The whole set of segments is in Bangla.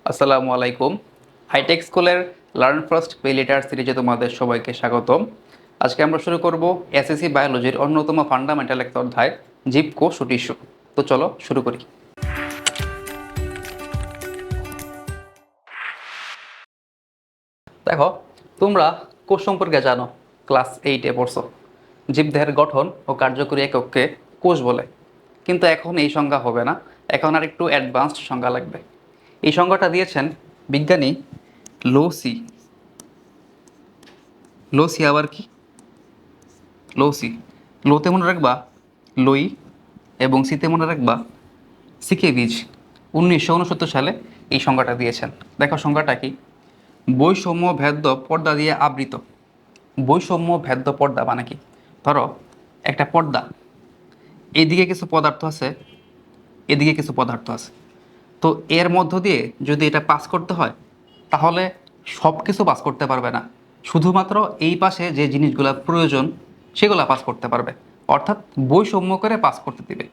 আসসালামু আলাইকুম। হাইটেক স্কুলের লার্ন ফার্স্ট পে লেটার সিরিজে তোমাদের সবাইকে স্বাগতম। আজকে আমরা শুরু করব এসএসসি বায়োলজির অন্যতম ফান্ডামেন্টাল একটা অধ্যায়, জীবকোষ ও টিস্যু। তো চলো শুরু করি। দেখো, তোমরা কোষ সম্পর্কে জানো, ক্লাস 8-এ পড়ছো। জীবদেহের গঠন ও কার্যকরী একককে কোষ বলে। কিন্তু এখন এই সংজ্ঞা হবে না, এখন আর একটু অ্যাডভান্সড সংজ্ঞা লাগবে। এই সংজ্ঞাটা দিয়েছেন বিজ্ঞানী লোসি। লোসি আবার কি? লোসি, লোতে মনে রাখবা লই এবং সিতে মনে রাখবা সিকেভিজ। 1969 সালে এই সংজ্ঞাটা দিয়েছেন। দেখো সংজ্ঞাটা কি? বৈষম্য ভেদ্য পর্দা দিয়ে আবৃত। বৈষম্য ভেদ্য পর্দা মানে কি? ধরো একটা পর্দা, এদিকে কিছু পদার্থ আছে, এদিকে কিছু পদার্থ আছে। তো এর মধ্য দিয়ে যদি এটা পাস করতে হয়, তাহলে সব কিছু পাস করতে পারবে না, শুধুমাত্র এই পাশে যে জিনিসগুলো প্রয়োজন সেগুলো পাস করতে পারবে। অর্থাৎ বৈষম্য করে পাস করতে দিবে।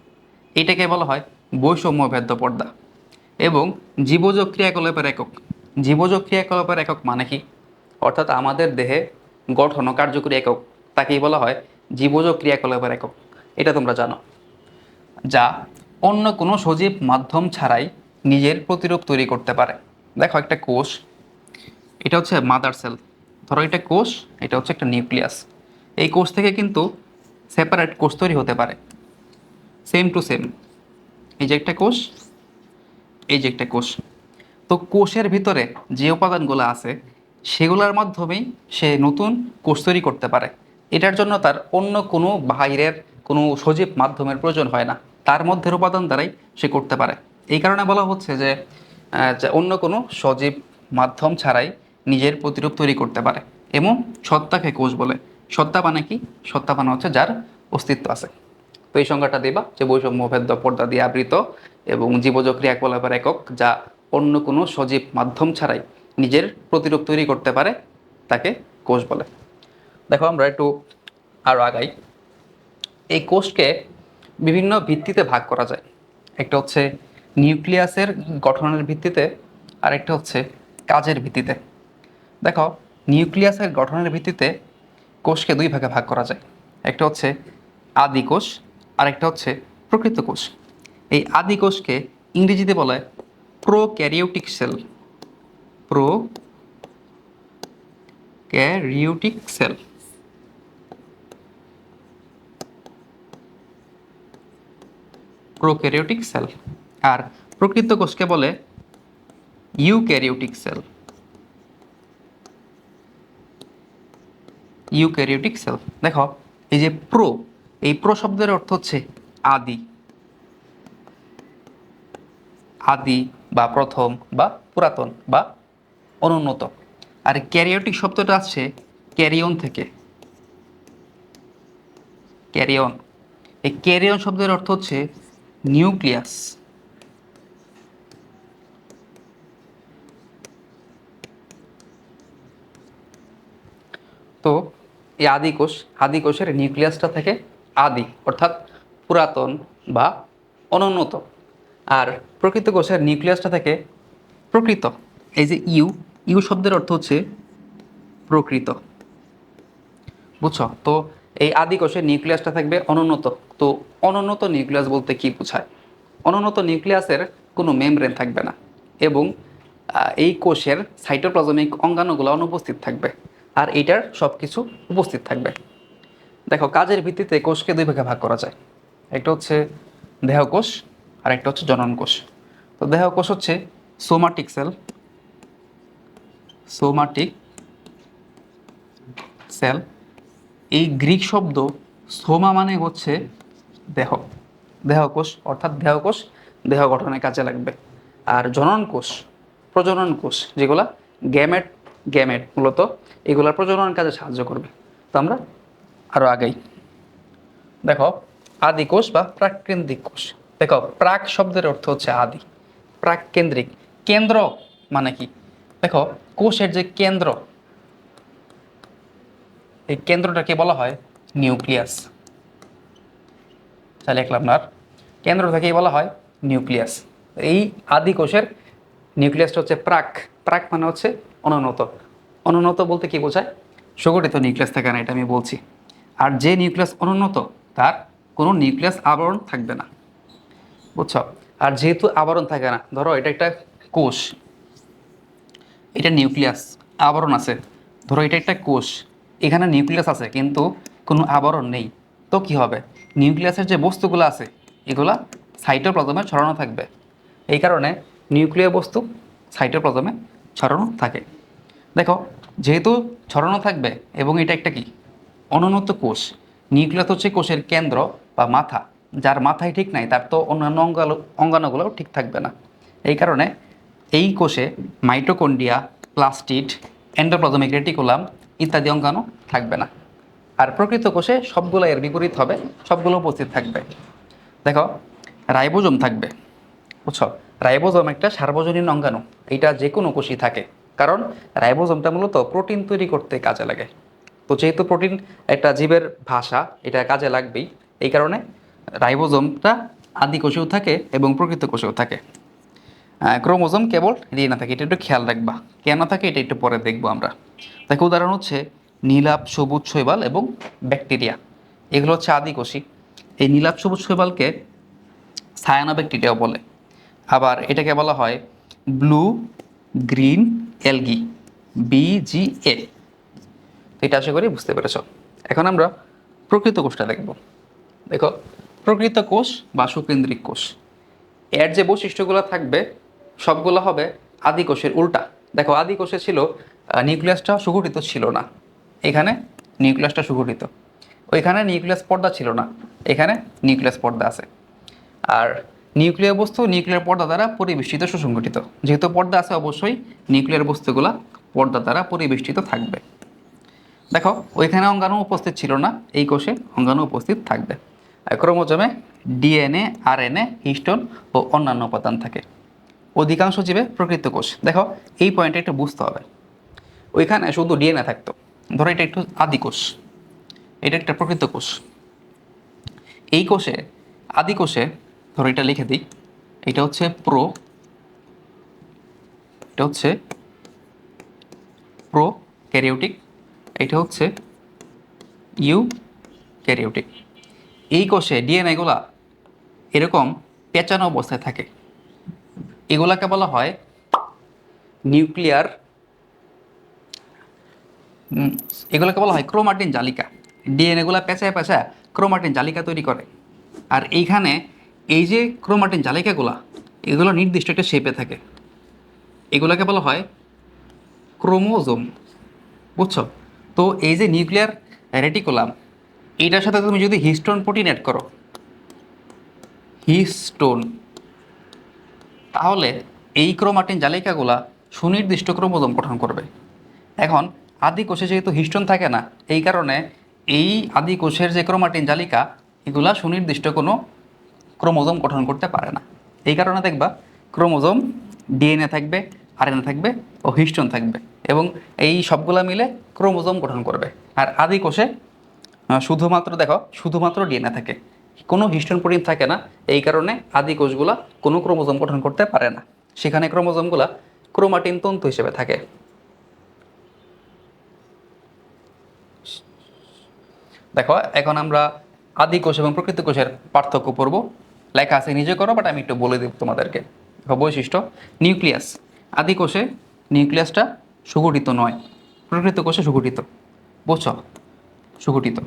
এটাকে বলা হয় বৈষম্য ভেদ্য পর্দা। এবং জীবজ ক্রিয়াকলাপের একক। জীবজ ক্রিয়াকলাপের একক মানে কি? অর্থাৎ আমাদের দেহে গঠন ও কার্যকরী একক, তাকেই বলা হয় জীবজ ক্রিয়াকলাপের একক। এটা তোমরা জানো। যা অন্য কোনো সজীব মাধ্যম ছাড়াই নিজের প্রতিরূপ তৈরি করতে পারে। দেখো একটা কোষ, এটা হচ্ছে মাদার সেল। ধরো এটা কোষ, এটা হচ্ছে একটা নিউক্লিয়াস। এই কোষ থেকে কিন্তু সেপারেট কোষ তৈরি হতে পারে, সেম টু সেম। এই যে একটা কোষ, এই যে একটা কোষ। তো কোষের ভিতরে যে উপাদানগুলো আছে সেগুলোর মাধ্যমেই সে নতুন কোষ তৈরি করতে পারে। এটার জন্য তার অন্য কোনো বাইরের কোনো সজীব মাধ্যমের প্রয়োজন হয় না, তার মধ্যের উপাদান দ্বারাই সে করতে পারে। এই কারণে বলা হচ্ছে যে অন্য কোনো সজীব মাধ্যম ছাড়াই নিজের প্রতিরূপ তৈরি করতে পারে। এবং সত্তাকে কোষ বলে। সত্তা মানে কি? সত্তা মানে হচ্ছে যার অস্তিত্ব আছে। তো এই সংজ্ঞাটা দিবা যে বৈষম্য ভেদ্য পর্দা দিয়ে আবৃত এবং জীবজ ক্রিয়াকলাপের একক যা অন্য কোনো সজীব মাধ্যম ছাড়াই নিজের প্রতিরূপ তৈরি করতে পারে, তাকে কোষ বলে। দেখো আমরা একটু আরও আগাই। এই কোষকে বিভিন্ন ভিত্তিতে ভাগ করা যায়। একটা হচ্ছে নিউক্লিয়াসের গঠনের ভিত্তিতে, আর একটা হচ্ছে কাজের ভিত্তিতে। দেখো, নিউক্লিয়াসের গঠনের ভিত্তিতে কোষকে দুই ভাগে ভাগ করা যায়। একটা হচ্ছে আদি কোষ, আর একটা হচ্ছে প্রকৃত কোষ। এই আদি কোষকে ইংরেজিতে বলে prokaryotic cell. Prokaryotic cell. Prokaryotic cell. আর প্রকৃত কোষকে বলে ইউক্যারিওটিক সেল। Eukaryotic sell. দেখো এই যে প্রো, এই প্রো শব্দের অর্থ হচ্ছে আদি। আদি বা প্রথম বা পুরাতন বা অনুন্নত। আর ক্যারিওটিক শব্দটা আসছে ক্যারিয়ন থেকে। ক্যারিয়ন, এই ক্যারিয়ন শব্দের অর্থ হচ্ছে নিউক্লিয়াস। তো এই আদি কোষের নিউক্লিয়াসটা থেকে আদি অর্থাৎ পুরাতন বা অনুন্নত। আর প্রকৃত কোষের নিউক্লিয়াসটা থেকে প্রকৃত। এই যে ইউ, ইউ শব্দের অর্থ হচ্ছে প্রকৃত। বুঝছো? তো এই আদি কোষের নিউক্লিয়াসটা থাকবে অনুন্নত। তো অনুন্নত নিউক্লিয়াস বলতে কি বোঝায়? অনুন্নত নিউক্লিয়াসের কোনো মেমব্রেন থাকবে না এবং এই কোষের সাইটোপ্লাজমিক অঙ্গাণুগুলো অনুপস্থিত থাকবে, আর এইটার সব কিছু উপস্থিত থাকবে। দেখো কাজের ভিত্তিতে কোষকে দুই ভাগে ভাগ করা যায়। একটা হচ্ছে দেহকোষ, আর একটা হচ্ছে জনন কোষ। তো দেহকোষ হচ্ছে সোমাটিক সেল। সোমাটিক সেল, এই গ্রিক শব্দ সোমা মানে হচ্ছে দেহ। দেহকোষ অর্থাৎ দেহকোষ দেহ গঠনের কাজে লাগবে। আর জনন কোষ, প্রজনন কোষ, যেগুলা গ্যামেট, গ্যামেট মূলত এগুলা প্রজনন কাজে সাহায্য করবে। তো আমরা আরও আগাই। দেখো আদি কোষ বা প্রাককেন্দ্রিক কোষ। দেখো প্রাক শব্দের অর্থ হচ্ছে আদি, প্রাককেন্দ্রিক। কেন্দ্র মানে কি? দেখো কোষের যে কেন্দ্র, এই কেন্দ্রটাকে বলা হয় নিউক্লিয়াস। তাহলে লিখলাম না, কেন্দ্রটাকেই বলা হয় নিউক্লিয়াস। এই আদি কোষের নিউক্লিয়াসটা হচ্ছে প্রাক। প্রাক মানে হচ্ছে অনুন্নত। অনুন্নত বলতে কি বোঝায়? সুগঠিত নিউক্লিয়াস থাকে না, এটা আমি বলছি। আর যে নিউক্লিয়াস অনুন্নত তার কোনো নিউক্লিয়াস আবরণ থাকবে না, বুঝছো? আর যেহেতু আবরণ থাকে না, ধরো এটা একটা কোষ, এটা নিউক্লিয়াস, আবরণ আছে। ধরো এটা একটা কোষ, এখানে নিউক্লিয়াস আছে কিন্তু কোনো আবরণ নেই, তো কি হবে? নিউক্লিয়াসের যে বস্তুগুলো আছে এগুলা সাইটোপ্লাজমে ছড়ানো থাকবে। এই কারণে নিউক্লিয় বস্তু সাইটোপ্লাজমে ছড়ানো থাকে। দেখো, যেহেতু ছড়ানো থাকবে এবং এটা একটা কি অনুন্নত কোষ, নিউক্লিয়াস হচ্ছে কোষের কেন্দ্র বা মাথা, যার মাথায় ঠিক নাই তার তো অন্যান্য অঙ্গাণুগুলোও ঠিক থাকবে না। এই কারণে এই কোষে মাইটোকন্ড্রিয়া, প্লাস্টিড, এন্ডোপ্লাজমিক রেটিকুলাম ইত্যাদি অঙ্গাণু থাকবে না। আর প্রকৃত কোষে সবগুলো এর বিপরীত হবে, সবগুলো উপস্থিত থাকবে। দেখো, রাইবোজোম থাকবে, বুঝছো? রাইবোজোম একটা সার্বজনীন অঙ্গাণু, এটা যে কোনো কোষই থাকে, কারণ রাইবোজোমটা মূলত প্রোটিন তৈরি করতে কাজে লাগে। তো যেহেতু প্রোটিন একটা জীবের ভাষা, এটা কাজে লাগবেই, এই কারণে রাইবোজোমটা আদি কোষেও থাকে এবং প্রকৃত কোষেও থাকে। ক্রোমোজোম কেবল ডিএনএ থাকে, এটা একটু খেয়াল রাখবা। কেন থাকে এটা একটু পরে দেখবো আমরা। দেখো, উদাহরণ হচ্ছে নীলাভ সবুজ শৈবাল এবং ব্যাকটেরিয়া, এগুলো হচ্ছে আদি কোষী। এই নীলাভ সবুজ শৈবালকে সায়ানোব্যাকটেরিয়াও বলে। আবার এটাকে বলা হয় ব্লু গ্রিন অ্যালগি, BGA। এটা আশা করি বুঝতে পেরেছ। এখন আমরা প্রকৃত কোষটা দেখব। দেখো, প্রকৃত কোষ বা সুকেন্দ্রিক কোষ, এর যে বৈশিষ্ট্যগুলো থাকবে সবগুলো হবে আদি কোষের উল্টা। দেখো, আদি কোষে ছিল নিউক্লিয়াসটা সুগঠিত ছিল না, এখানে নিউক্লিয়াসটা সুগঠিত। ওইখানে নিউক্লিয়াস পর্দা ছিল না, এখানে নিউক্লিয়াস পর্দা আছে। আর নিউক্লিয়ার বস্তু নিউক্লিয়ার পর্দা দ্বারা পরিবেষ্টিত সুসংগঠিত। যেহেতু পর্দা আছে, অবশ্যই নিউক্লিয়ার বস্তুগুলা পর্দা দ্বারা পরিবেষ্টিত থাকবে। দেখো, ওইখানে অঙ্গাণু উপস্থিত ছিল না, এই কোষে অঙ্গাণু উপস্থিত থাকবে। ক্রোমোজোমে ডিএনএ, আরএনএ, হিস্টোন ও অন্যান্য উপাদান থাকে। অধিকাংশ জীবে প্রকৃত কোষ। দেখো, এই পয়েন্টটা একটু বুঝতে হবে। ওইখানে শুধু ডিএনএ থাকতো, ধরো এটা একটু আদি কোষ, এটা একটা প্রকৃত কোষ। এই কোষে, আদি কোষে, ধরো এটা লিখে দিই, এটা হচ্ছে এটা হচ্ছে প্রো ক্যারিওটিক, এটা হচ্ছে ইউ ক্যারিওটিক। এই কোষে ডিএনএগুলা এরকম পেঁচানো অবস্থায় থাকে, এগুলাকে বলা হয় নিউক্লিয়ার, এগুলোকে বলা হয় ক্রোমাটিন জালিকা। ডিএনএগুলা পেঁচায় পেঁচায় ক্রোমাটিন জালিকা তৈরি করে। আর এইখানে এই যে ক্রোমাটিন জালিকাগুলা, এগুলো নির্দিষ্ট একটা শেপে থাকে, এগুলোকে বলা হয় ক্রোমোজোম, বুঝছো? তো এই যে নিউক্লিয়ার রেটিকুলাম, এইটার সাথে তুমি যদি হিস্টোন প্রোটিন অ্যাড করো, হিস্টোন, তাহলে এই ক্রোমাটিন জালিকাগুলা সুনির্দিষ্ট ক্রোমোজোম গঠন করবে। এখন আদি কোষে যেহেতু হিস্টোন থাকে না, এই কারণে এই আদি কোষের যে ক্রোমাটিন জালিকা, এগুলা সুনির্দিষ্ট কোনো ক্রোমোজোম গঠন করতে পারে না। এই কারণে দেখবা ক্রোমোজোম ডিএনএ থাকবে, আরএনএ থাকবে ও হিস্টোন থাকবে, এবং এই সবগুলা মিলে ক্রোমোজোম গঠন করবে। আর আদি কোষে শুধুমাত্র দেখো, শুধুমাত্র ডিএনএ থাকে, কোনো হিস্টোন প্রোটিন থাকে না। এই কারণে আদি কোষগুলা কোনো ক্রোমোজোম গঠন করতে পারে না, সেখানে ক্রোমোজোমগুলা ক্রোমাটিন তন্তু হিসেবে থাকে। দেখো, এখন আমরা আদি কোষ এবং প্রকৃত কোষের পার্থক্য পড়ব। লেখা আছে, নিজে করো, বাট আমি একটু বলে দেব তোমাদেরকে। দেখো, বৈশিষ্ট্য, নিউক্লিয়াস, আদি কোষে নিউক্লিয়াসটা সুগঠিত নয়, প্রকৃত কোষে সুগঠিত, বুঝছো? সুগঠিত।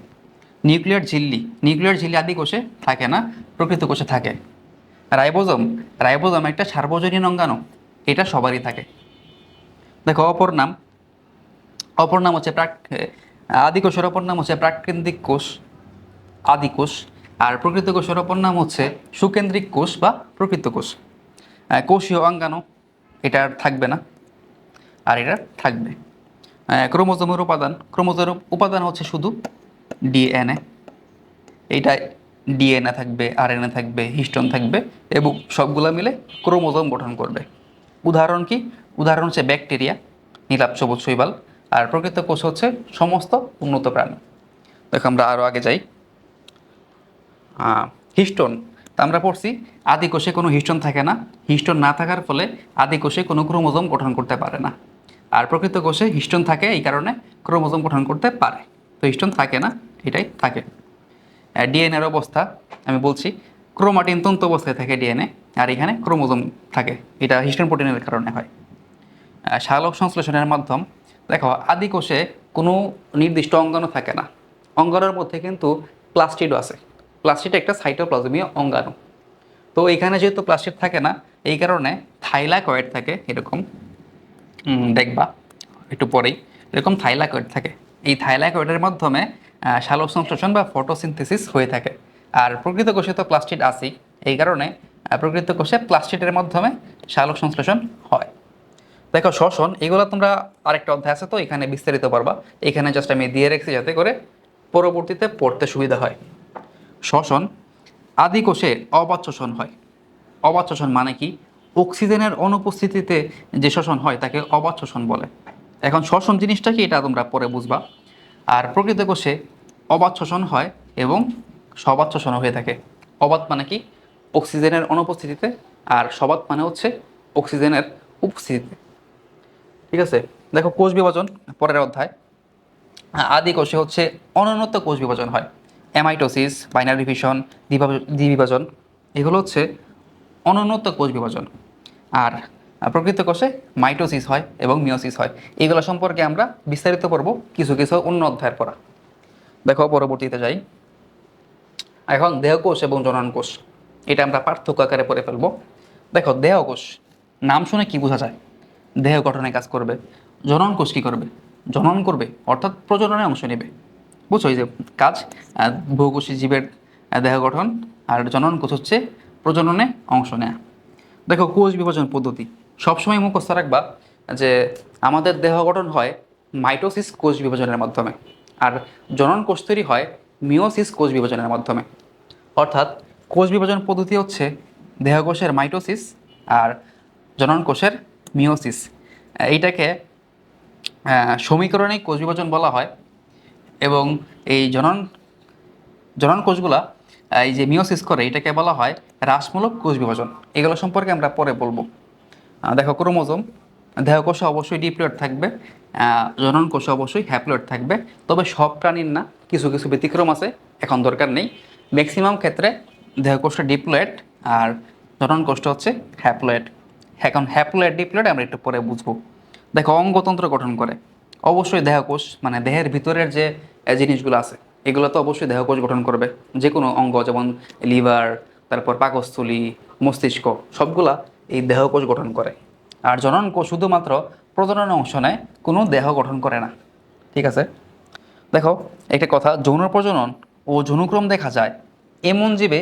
নিউক্লিয়ার ঝিল্লি, নিউক্লিয়ার ঝিল্লি আদি কোষে থাকে না, প্রকৃত কোষে থাকে। রাইবোজোম, রাইবোজোম একটা সার্বজনীন অঙ্গাণু, এটা সবারই থাকে। দেখো, অপর নাম হচ্ছে আদি কোষের অপর নাম হচ্ছে প্রাকেন্দ্রিক কোষ, আদি কোষ। আর প্রকৃত কোষের অপর নাম হচ্ছে সুকেন্দ্রিক কোষ বা প্রকৃত কোষ। কোষীয় অঙ্গাণু, এটা আর থাকবে না, আর এটা থাকবে। ক্রোমোজোমের উপাদান, ক্রোমোজোমের উপাদান হচ্ছে শুধু ডিএনএ, এইটা ডিএনএ থাকবে, আরএনএ থাকবে, হিস্টোন থাকবে, এবং সবগুলা মিলে ক্রোমোজোম গঠন করবে। উদাহরণ কি? উদাহরণ হচ্ছে ব্যাকটেরিয়া, নীলাভ সবুজ শৈবাল। আর প্রকৃত কোষ হচ্ছে সমস্ত উন্নত প্রাণী। দেখো, আমরা আরও আগে যাই। হিস্টোন, তা আমরা পড়ছি আদি কোষে কোনো হিস্টোন থাকে না, হিস্টোন না থাকার ফলে আদি কোষে কোনো ক্রোমোজোম গঠন করতে পারে না। আর প্রকৃত কোষে হিস্টোন থাকে, এই কারণে ক্রোমোজোম গঠন করতে পারে। তো হিস্টোন থাকে না, এটাই থাকে। ডিএনএর অবস্থা আমি বলছি, ক্রোমাটিন তন্তু অবস্থায় থাকে ডিএনএ, আর এখানে ক্রোমোজোম থাকে, এটা হিস্টোন প্রোটিনের কারণে হয়। সালোক সংশ্লেষণের মাধ্যম, দেখো আদি কোষে কোনো নির্দিষ্ট অঙ্গাণু থাকে না, অঙ্গাণুর মধ্যে কিন্তু প্লাস্টিডও আছে। প্লাস্টিড একটা সাইটোপ্লাজমীয় অঙ্গাণু। তো এখানে যেহেতু প্লাস্টিড থাকে না, এই কারণে থাইলাকয়েড থাকে এরকম, দেখবা একটু পরেই, এরকম থাইলাকয়েড থাকে। এই থাইলাকয়েডের মাধ্যমে সালোক সংশ্লেষণ বা ফটোসিনথেসিস হয়ে থাকে। আর প্রকৃত কোষে তো প্লাস্টিড আছেই, এই কারণে প্রকৃত কোষে প্লাস্টিডের মাধ্যমে সালোক সংশ্লেষণ হয়। দেখো শ্বসন, এগুলো তোমরা আরেকটা অধ্যায় আছে, তো এখানে বিস্তারিত পারবা। এখানে জাস্ট আমি দিয়ে রেখেছি যাতে করে পরবর্তীতে পড়তে সুবিধা হয়। শ্বসন, আদি কোষে অবাত শ্বসন হয়। অবাত শ্বসন মানে কি? অক্সিজেনের অনুপস্থিতিতে যে শ্বসন হয় তাকে অবাত শ্বসন বলে। এখন শ্বসন জিনিসটা কি এটা তোমরা পরে বুঝবা। আর প্রকৃত কোষে অবাত শ্বসন হয় এবং সবাত শ্বসন হয়ে থাকে। অবাত মানে কি? অক্সিজেনের অনুপস্থিতিতে, আর সবাত মানে হচ্ছে অক্সিজেনের উপস্থিতিতে। ঠিক আছে, দেখো কোষ বিভাজন পরের অধ্যায়। আদি কোষে হচ্ছে অনুন্নত কোষ বিভাজন হয়। অ্যামাইটোসিস, বাইনারি ডিভিশন, দ্বিবিভাজন, এগুলো হচ্ছে অনুন্নত কোষ বিভাজন। আর প্রকৃত কোষে মাইটোসিস হয় এবং মিওসিস হয়। এগুলো সম্পর্কে আমরা বিস্তারিত পড়ব কিছু কিছু অন্য অধ্যায়ের পড়া। দেখো পরবর্তীতে যাই। এখন দেহকোষ এবং জনন কোষ, এটা আমরা পার্থক্য আকারে পড়ে ফেলবো। দেখো দেহকোষ, নাম শুনে কি বোঝা যায়? দেহ গঠনে কাজ করবে। জনন কোষ কী করবে? জনন করবে, অর্থাৎ প্রজননে অংশ নেবে। বুঝছো এই যে কাজ, বহুকোষী জীবের দেহ গঠন, আর জনন কোষ হচ্ছে প্রজননে অংশ নেয়া। দেখো কোষ বিভাজন পদ্ধতি সবসময় মুখস্থ রাখবা যে আমাদের দেহ গঠন হয় মাইটোসিস কোষ বিভাজনের মাধ্যমে, আর জনন কোষ তৈরি হয় মিওসিস কোষ বিভাজনের মাধ্যমে। অর্থাৎ কোষ বিভাজন পদ্ধতি হচ্ছে দেহকোষের মাইটোসিস আর জনন কোষের মিওসিস। এইটাকে সমীকরণিক কোষ বিভাজন বলা হয়। এবং এই জনন জনন কোষগুলা এই যে মিওসিস করে, এটাকে বলা হয় হ্রাসমূলক কোষ বিভাজন। এগুলো সম্পর্কে আমরা পরে বলবো। দেখো ক্রোমোজোম, দেহকোষে অবশ্যই ডিপ্লয়েড থাকবে, জনন কোষে অবশ্যই হ্যাপ্লয়েড থাকবে। তবে সব প্রাণীর না, কিছু কিছু ব্যতিক্রম আছে, এখন দরকার নেই। ম্যাক্সিমাম ক্ষেত্রে দেহকোষটা ডিপ্লয়েড আর জনন কোষটা হচ্ছে হ্যাপ্লয়েড। এখন হ্যাপ্লয়েড ডিপ্লয়েড আমরা একটু পরে বুঝবো। দেখো অঙ্গতন্ত্র গঠন করে, অবশ্যই দেহকোষ, মানে দেহের ভিতরের যে জিনিসগুলো আছে এগুলো তো অবশ্যই দেহকোষ গঠন করবে। যে কোনো অঙ্গ, যেমন লিভার, তারপর পাকস্থলী, মস্তিষ্ক, সবগুলা এই দেহকোষ গঠন করে। আর জনন কোষ শুধুমাত্র প্রজননে অংশ নেয়, কোনো দেহ গঠন করে না। ঠিক আছে, দেখো একটা কথা, যৌন প্রজনন ও যৌনক্রম দেখা যায় এমন জীবে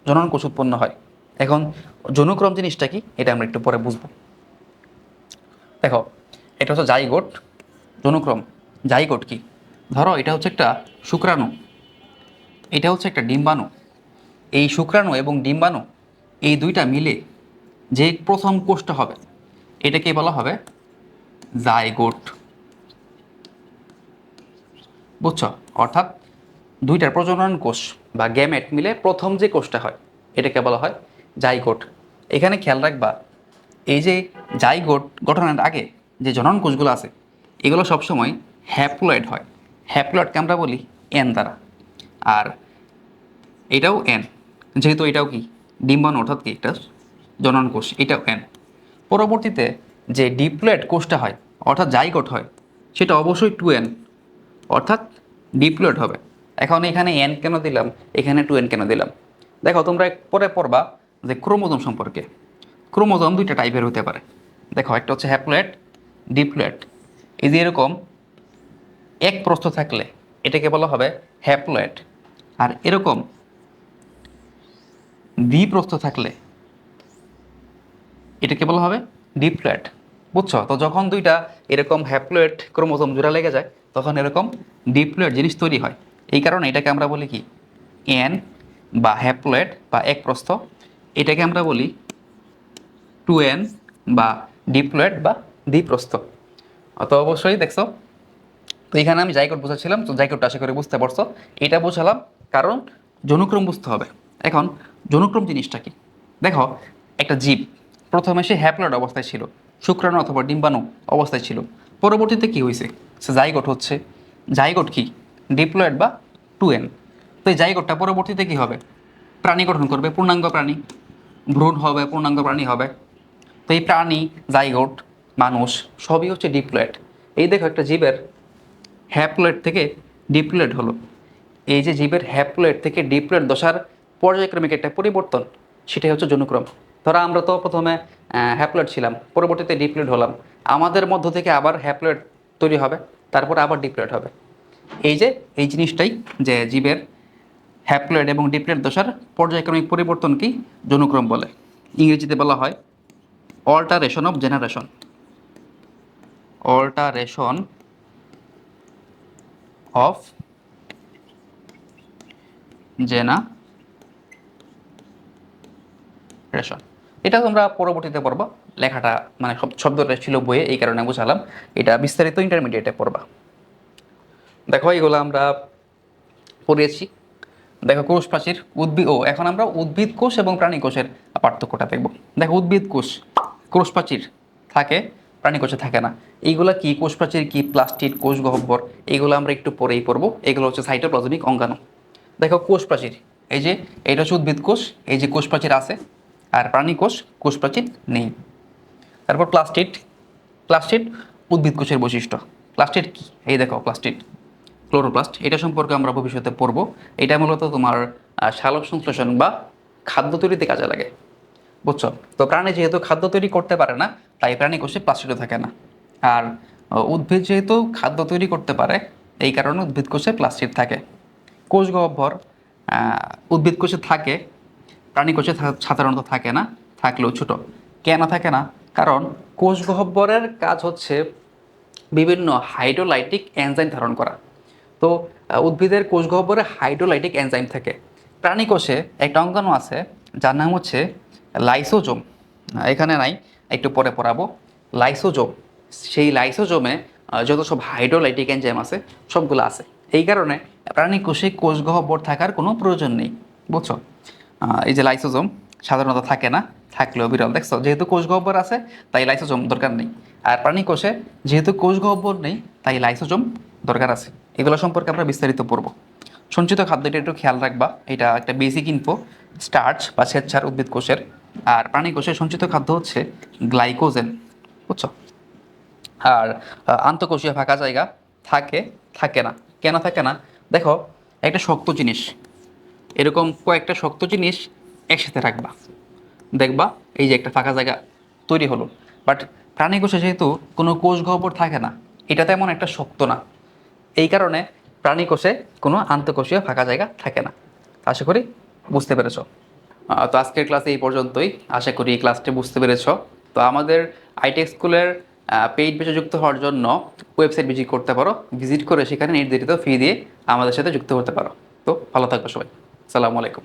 জনন কোষ উৎপন্ন হয়। এখন যৌনক্রম জিনিসটা কি এটা আমরা একটু পরে বুঝবো। দেখো এটা হচ্ছে জাইগোট, যৌনক্রম। জাইগোট কি? ধরো এটা হচ্ছে একটা শুক্রাণু, এটা হচ্ছে একটা ডিম্বাণু। এই শুক্রাণু এবং ডিম্বাণু এই দুইটা মিলে যে প্রথম কোষটা হবে এটাকে বলা হবে জাইগোট। বুঝছো? অর্থাৎ দুইটার প্রজনন কোষ বা গ্যামেট মিলে প্রথম যে কোষটা হয় এটাকে বলা হয় জাইগোট। এখানে খেয়াল রাখবা, এই যে জাইগোট গঠনের আগে যে জনন কোষগুলো আছে এগুলো সবসময় হ্যাপ্লয়েড হয়। হ্যাপ্লয়েডকে আমরা বলি এন দ্বারা, আর এটাও এন, যেহেতু এটাও কি ডিম্বাণু, অর্থাৎ কি একটা জনন কোষ, এটাও এন। পরবর্তীতে যে ডিপ্লয়েড কোষটা হয় অর্থাৎ জাইগোট হয় সেটা অবশ্যই টু এন, অর্থাৎ ডিপ্লয়েড হবে। এখন এখানে এন কেন দিলাম, এখানে টু এন কেন দিলাম? দেখো তোমরা পরে পড়বা যে ক্রোমোজোম সম্পর্কে। ক্রোমোজোম দুইটা টাইপের হতে পারে। দেখো একটা হচ্ছে হ্যাপ্লয়েড, ডিপ্লয়েড। এই যে এরকম এক প্রস্থ থাকলে এটাকে বলা হবে হ্যাপ্লয়েড, আর এরকম দ্বিপ্রস্থ থাকলে এটাকে বলা হবে ডিপ্লয়েড। বুঝছো? তো যখন দুইটা এরকম হ্যাপ্লয়েড ক্রোমোজোম জোড়া লেগে যায় তখন এরকম ডিপ্লয়েড জিনিস তৈরি হয়। এই কারণে এটাকে আমরা বলি কি এন বা হ্যাপ্লয়েড বা এক প্রস্থ, এটাকে আমরা বলি টু এন বা ডিপ্লয়েড বা দ্বিপ্রস্থ। তো অবশ্যই দেখছো, তো এখানে আমি জাইগোট বোঝাচ্ছিলাম, তো জাইগোটটা আশা করি বুঝতে পারছো। এটা বোঝালাম কারণ যৌনক্রম বুঝতে হবে। এখন যৌনক্রম জিনিসটা কি? দেখো, একটা জীব প্রথমে সে হ্যাপ্লয়েড অবস্থায় ছিল, শুক্রাণু অথবা ডিম্বাণু অবস্থায় ছিল। পরবর্তীতে কি হয়েছে? সে জাইগোট হচ্ছে। জাইগোট কি? ডিপ্লয়েড বা 2n। তো এই জাইগোটটা পরবর্তীতে কি হবে? প্রাণী গঠন করবে, পূর্ণাঙ্গ প্রাণী। ভ্রূণ হবে, পূর্ণাঙ্গ প্রাণী হবে। তো এই প্রাণী, জাইগোট, মানুষ সবই হচ্ছে ডিপ্লয়েড। এই দেখো, একটা জীবের হ্যাপ্লয়েড থেকে ডিপ্লয়েড হলো। এই যে জীবের হ্যাপ্লয়েড থেকে ডিপ্লয়েড দশার পর্যায়ক্রমিক একটা পরিবর্তন, সেটাই হচ্ছে যৌনক্রম। ধরো আমরা তো প্রথমে হ্যাপ্লয়েড ছিলাম, পরবর্তীতে ডিপ্লয়েড হলাম। আমাদের মধ্য থেকে আবার হ্যাপ্লয়েড তৈরি হবে, তারপরে আবার ডিপ্লয়েড হবে। এই যে এই জিনিসটাই, যে জীবের হ্যাপ্লয়েড এবং ডিপ্লয়েড দশার পর্যায়ক্রমিক পরিবর্তনকেই যৌনক্রম বলে। ইংরেজিতে বলা হয় alteration of generation. Alteration of generation. এটা তোমরা পরবর্তীতে পড়বা, লেখাটা মানে শব্দটা ছিল বইয়ে, এই কারণে বুঝালাম। এটা বিস্তারিত ইন্টারমিডিয়েটে পড়বা। দেখো, এগুলো আমরা পড়িয়েছি। দেখো, কোষ প্রাচীর, এখন আমরা উদ্ভিদ কোষ এবং প্রাণী কোষের পার্থক্যটা দেখব। দেখো, উদ্ভিদ কোষ প্রাচীর থাকে, প্রাণী কোষে থাকে না। এইগুলা কি? কোষ প্রাচীর কি, প্লাস্টিড, কোষ গহ্বর, এগুলো আমরা একটু পরেই পড়বো। এগুলো হচ্ছে সাইটোপ্লাজমিক অঙ্গাণু। দেখো, কোষ প্রাচীর, এই যে এটা হচ্ছে উদ্ভিদ কোষ, এই যে কোষ প্রাচীর আছে। আর প্রাণী কোষ প্রাচীর নেই। তারপর প্লাস্টিড। প্লাস্টিড উদ্ভিদ কোষের বৈশিষ্ট্য। প্লাস্টিড কি? এই দেখো, প্লাস্টিড, ক্লোরোপ্লাস্ট। এটা সম্পর্কে আমরা ভবিষ্যতে পড়ব। এটা মূলত তোমার সালোক সংশ্লেষণ বা খাদ্য তৈরিতে কাজে লাগে, বুঝছো? তো প্রাণী যেহেতু খাদ্য তৈরি করতে পারে না, তাই প্রাণী কোষে প্লাস্টিডও থাকে না। আর উদ্ভিদ যেহেতু খাদ্য তৈরি করতে পারে, এই কারণে উদ্ভিদ কোষে প্লাস্টিড থাকে। কোষ গহ্বর উদ্ভিদ কোষে থাকে, প্রাণী কোষে সাধারণত থাকে না, থাকলেও ছোট। কেন থাকে না? কারণ কোষ গহ্বরের কাজ হচ্ছে বিভিন্ন হাইড্রোলাইটিক এনজাইম ধারণ করা। তো উদ্ভিদের কোষ গহ্বরে হাইড্রোলাইটিক এনজাইম থাকে। প্রাণী কোষে একটা অঙ্গাণু আছে যার নাম হচ্ছে লাইসোজোম। এখানে নাই, একটু পরে পড়াবো। লাইসোজোম, সেই লাইসোজোমে যত সব হাইড্রোলাইটিক এনজাইম আছে সবগুলো আছে। এই কারণে প্রাণী কোষে কোষ গহ্বর থাকার কোনো প্রয়োজন নেই, বুঝছো? এই যে লাইসোজোম সাধারণত থাকে না, থাকলেও বিরল। দেখছো, যেহেতু কোষ গহ্বর আছে তাই লাইসোজোম দরকার নেই। আর প্রাণী কোষে যেহেতু কোষ গহ্বর নেই, তাই লাইসোজোম দরকার আছে। এগুলো সম্পর্কে আমরা বিস্তারিত পড়ব। সঞ্চিত খাদ্যটা একটু খেয়াল রাখবা, এটা একটা বেসিক ইনফো। স্টার্চ বা শ্বেতসার উদ্ভিদ কোষের, আর প্রাণী কোষের সঞ্চিত খাদ্য হচ্ছে গ্লাইকোজেন, বুঝছো? আর আন্তঃকোষীয় ফাঁকা জায়গা থাকে, থাকে না। কেন থাকে না? দেখো, একটা শক্ত জিনিস, এরকম কয়েকটা শক্ত জিনিস একসাথে রাখবা, দেখবা এই যে একটা ফাঁকা জায়গা তৈরি হলো। বাট প্রাণী কোষে যেহেতু কোনো কোষ গহ্বর থাকে না, এটা তেমন একটা শক্ত না, এই কারণে প্রাণী কোষে কোনো আন্তঃকোষীয় ফাঁকা জায়গা থাকে না। আশা করি বুঝতে পেরেছ। তো আজকের ক্লাসে এই পর্যন্তই। আশা করি এই ক্লাসটি বুঝতে পেরেছ। তো আমাদের আইটেক স্কুলের পেইড বেচে যুক্ত হওয়ার জন্য ওয়েবসাইট ভিজিট করতে পারো। ভিজিট করে সেখানে নির্ধারিত ফি দিয়ে আমাদের সাথে যুক্ত হতে পারো। তো ভালো থাকবে সবাই। আসসালামু আলাইকুম।